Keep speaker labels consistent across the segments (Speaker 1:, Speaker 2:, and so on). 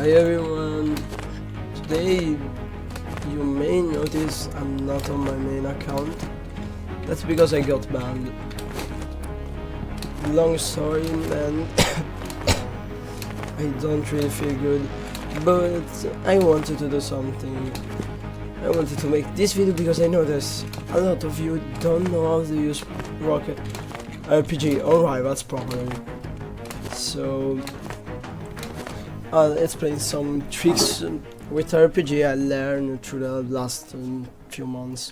Speaker 1: Hi everyone, today you may notice I'm not on my main account. That's because I got banned. Long story, and I don't really feel good, but I wanted to do something. I wanted to make this video because I noticed a lot of you don't know how to use Rocket RPG on Rivals properly. So I'll explain some tricks with RPG I learned through the last few months.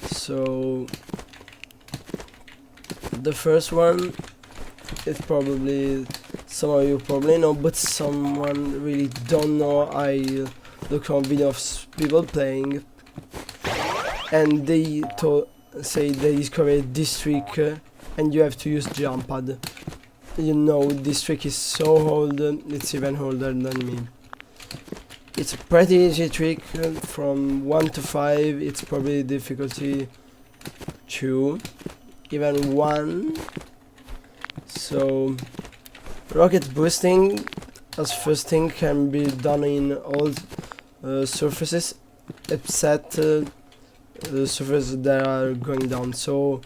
Speaker 1: So the first one is probably some of you probably know, but someone really don't know. I look on videos of people playing, and they say they discovered this trick, and you have to use jump pad. You know, this trick is so old, it's even older than me. It's a pretty easy trick, from 1 to 5, it's probably difficulty 2, even 1. So, rocket boosting as first thing can be done in all surfaces except the surfaces that are going down. So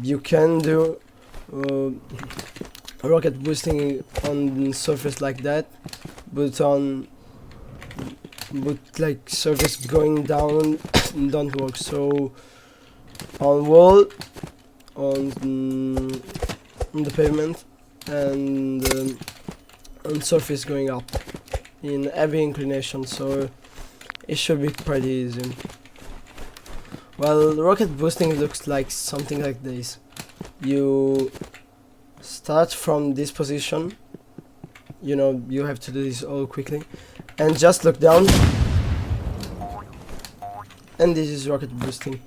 Speaker 1: you can do rocket boosting on surface like that, but like surface going down don't work. So on wall, on the pavement, and on surface going up in every inclination, so it should be pretty easy. Well, rocket boosting looks like something like this. You start from this position, you know, you have to do this all quickly, and just look down, and this is rocket boosting.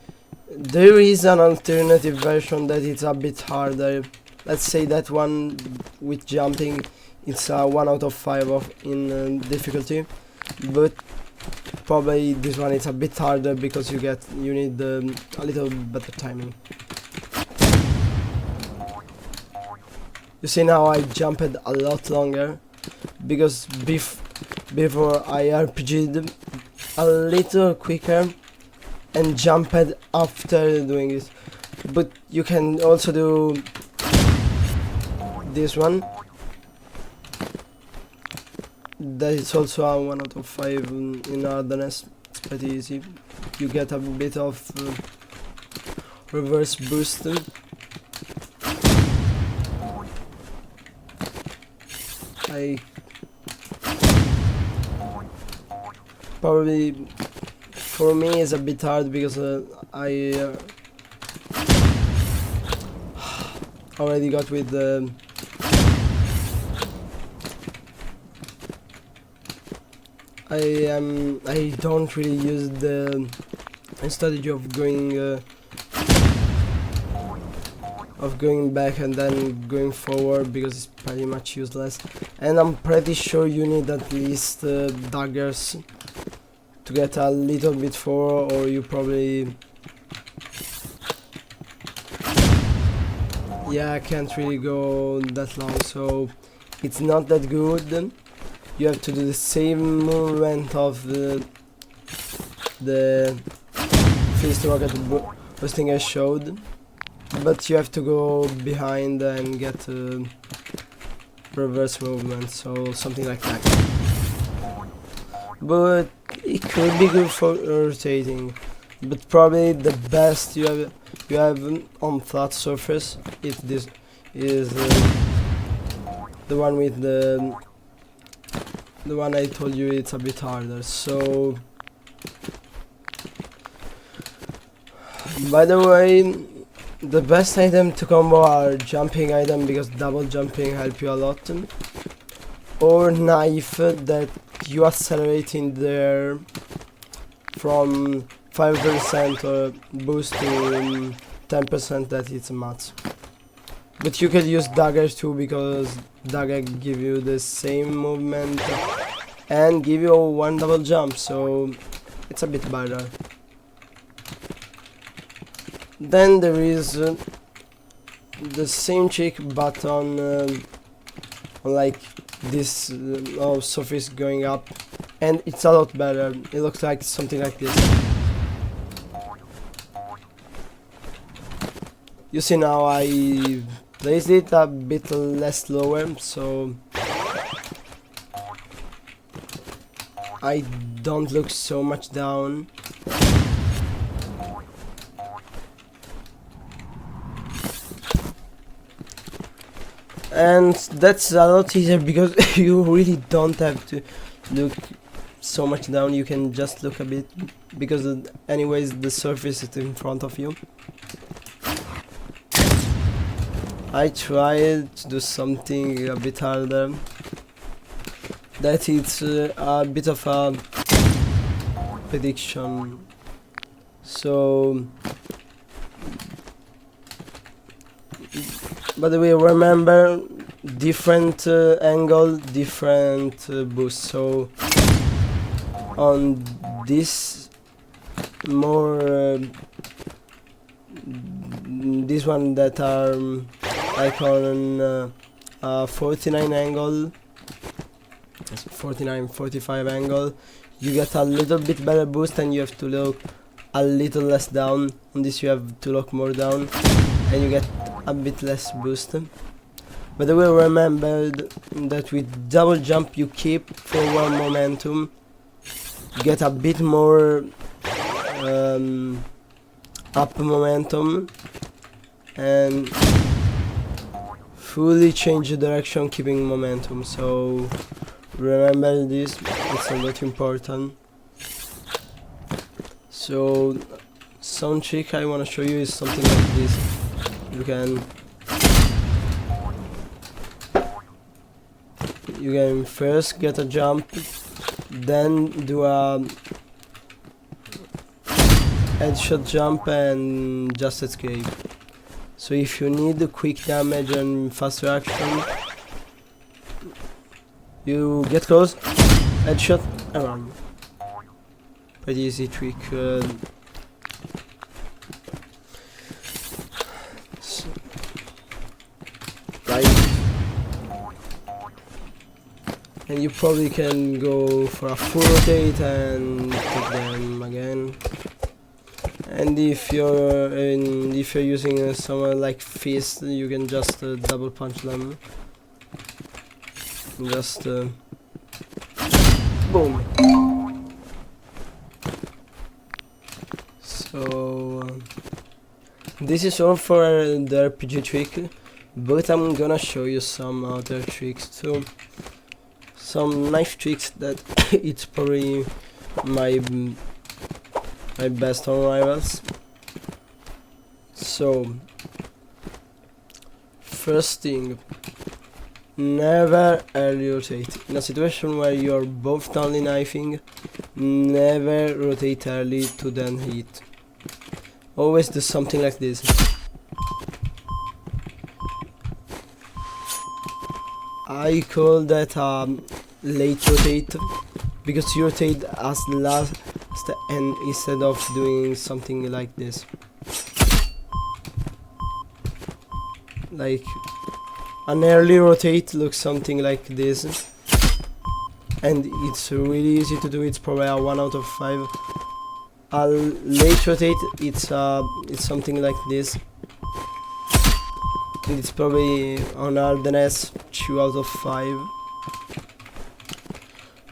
Speaker 1: There is an alternative version that is a bit harder. Let's say that one with jumping, it's a 1 out of 5 in difficulty, but probably this one is a bit harder because you need a little better timing. You see, now I jumped a lot longer because before I RPG'd a little quicker and jumped after doing it. But you can also do this one. That is also a 1 out of 5 in hardness. It's pretty easy. You get a bit of reverse boost. Probably for me it's a bit hard because I already got with the I don't really use the strategy of going back and then going forward because it's pretty much useless, and I'm pretty sure you need at least daggers to get a little bit forward, or you probably, yeah, I can't really go that long, so it's not that good. You have to do the same movement of the first rocket boosting I showed, but you have to go behind and get reverse movement, so something like that. But it could be good for rotating, but probably the best you have on flat surface is the one with the one I told you. It's a bit harder. So by the way, the best item to combo are jumping item because double jumping help you a lot, or knife that you accelerate in there from 5% or boost to 10%, that it's a max. But you could use daggers too, because dagger give you the same movement and give you 1 double jump, so it's a bit better. Then there is the same trick but on unlike this surface going up, and it's a lot better. It looks like something like this. You see now I placed it a bit less lower, so I don't look so much down. And that's a lot easier because you really don't have to look so much down. You can just look a bit, because anyways the surface is in front of you. I tried to do something a bit harder, that it's a bit of a prediction. So by the way, remember, different angle, different boost. So on this more this one that are like on 49 angle, 49, 45 angle, you get a little bit better boost and you have to look a little less down. On this you have to look more down and you get a bit less boost. By the way, remember that with double jump you keep forward momentum, you get a bit more up momentum, and fully change the direction keeping momentum. So remember this, it's a lot important. So some trick I want to show you is something like this. You can first get a jump, then do a headshot jump and just escape. So if you need quick damage and fast reaction, you get close, headshot, and run. Pretty easy trick. And you probably can go for a full rotate and take them again. And if you're using someone like Fist, you can just double punch them. Just boom. So this is all for the RPG trick, but I'm gonna show you some other tricks too. Some knife tricks that it's probably my best on rivals. So first thing, never early rotate. In a situation where you're both only knifing, never rotate early to then hit. Always do something like this. I call that late rotate, because you rotate as last and instead of doing something like this. Like an early rotate looks something like this, and it's really easy to do. It's probably a 1 out of 5. A late rotate, it's something like this. It's probably on Ardennes 2 out of 5.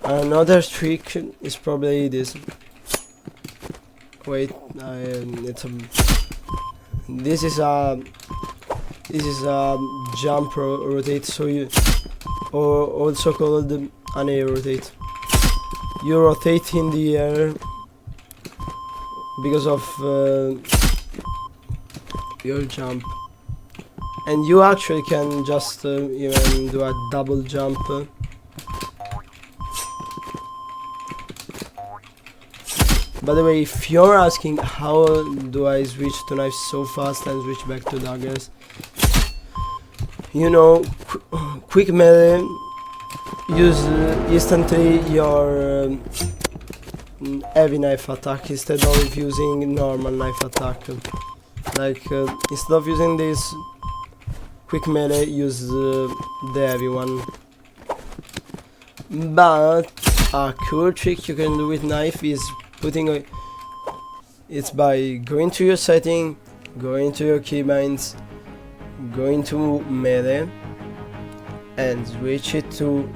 Speaker 1: Another trick is probably this. Wait, this is a jump rotate. So you, or also called an air rotate. You rotate in the air because of your jump. And you actually can just even do a double jump. By the way, if you're asking how do I switch to knives so fast and switch back to daggers, you know, quick melee, use instantly your heavy knife attack instead of using normal knife attack. Like instead of using this quick melee, use the heavy one. But a cool trick you can do with knife is it's by going to your setting, going to your keybinds, going to melee, and switch it to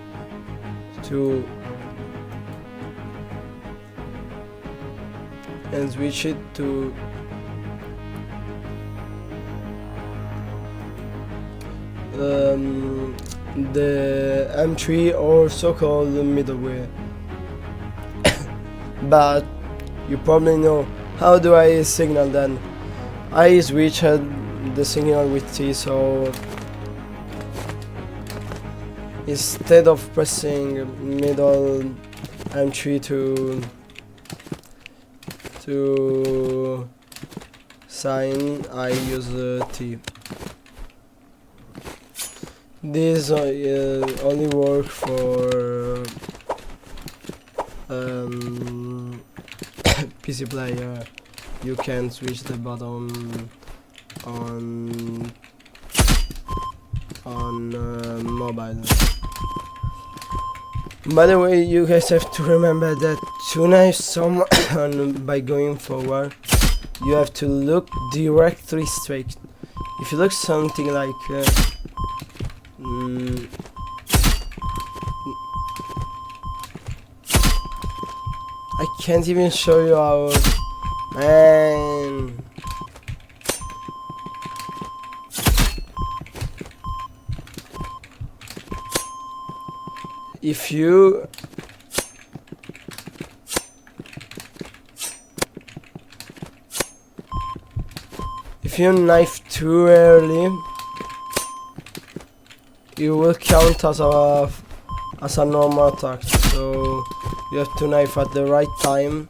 Speaker 1: the M3 or so-called middleware. But you probably know, how do I signal then? I switch the signal with T, so instead of pressing middle M3 to sign, I use T. This only work for PC player. You can switch the button on mobile. By the way, you guys have to remember that to knife someone by going forward, you have to look directly straight. If you look something like I can't even show you how, man. If you knife too early, you will count as a normal attack. So you have to knife at the right time.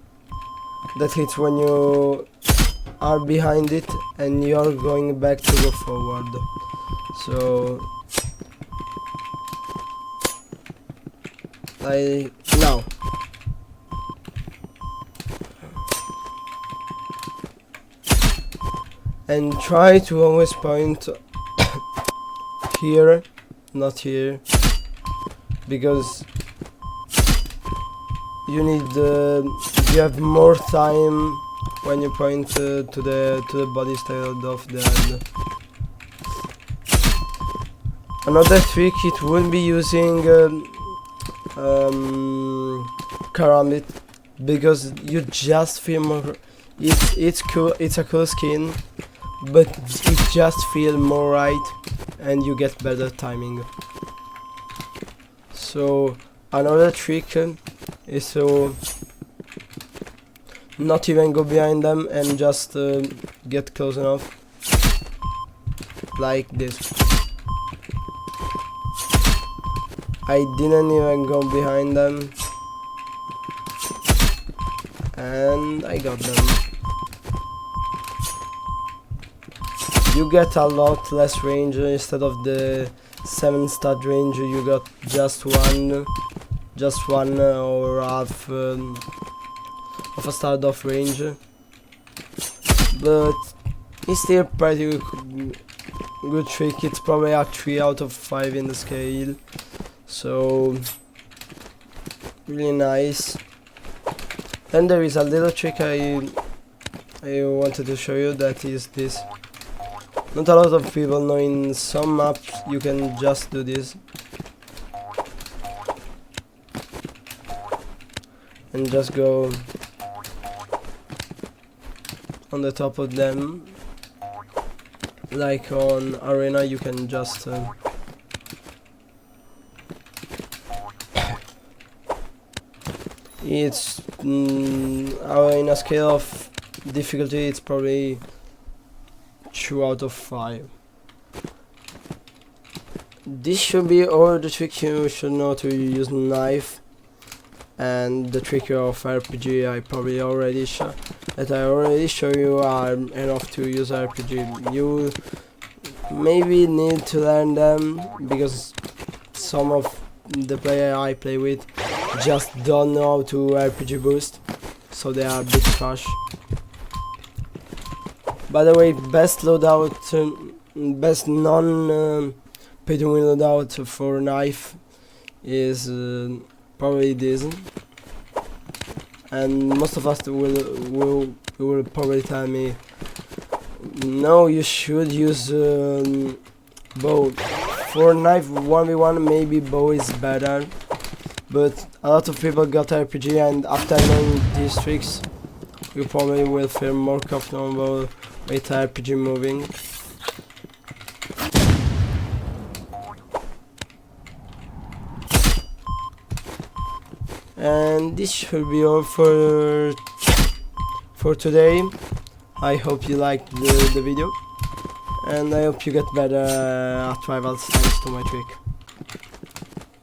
Speaker 1: That hits when you are behind it and you are going back to go forward. So like now. And try to always point here, not here, because you need you have more time when you point to the body instead of the hand. Another trick, it will be using Karambit, because you just feel more. It's cool. It's a cool skin, but it just feels more right, and you get better timing. So another trick is to not even go behind them and just get close enough, like this. I didn't even go behind them, and I got them. You get a lot less range. Instead of the 7 stat range, you got just one or half of a start off range, but it's still pretty good trick. It's probably a 3 out of 5 in the scale, so really nice. Then there is a little trick I wanted to show you, that is this. Not a lot of people know, in some maps you can just do this and just go on the top of them. Like on Arena, you can just it's in a scale of difficulty, it's probably 2 out of 5. This should be all the tricks you should know to use knife, and the trick of RPG I already show you are enough to use RPG. You maybe need to learn them, because some of the player I play with just don't know how to RPG boost, so they are a bit trash. By the way, best loadout, best non pay to win loadout for knife is probably it isn't, and most of us will probably tell me, no, you should use bow. For knife 1v1 maybe bow is better, but a lot of people got RPG, and after knowing these tricks you probably will feel more comfortable with RPG moving. And this should be all for today. I hope you liked the video, and I hope you get better at rivals thanks to my trick.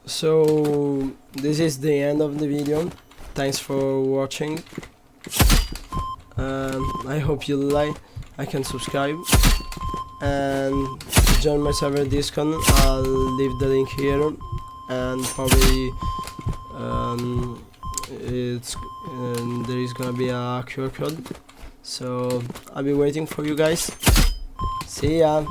Speaker 1: So this is the end of the video. Thanks for watching. I hope you like. I can subscribe and join my server Discord. I'll leave the link here, and probably there is gonna be a QR code. So I'll be waiting for you guys. See ya.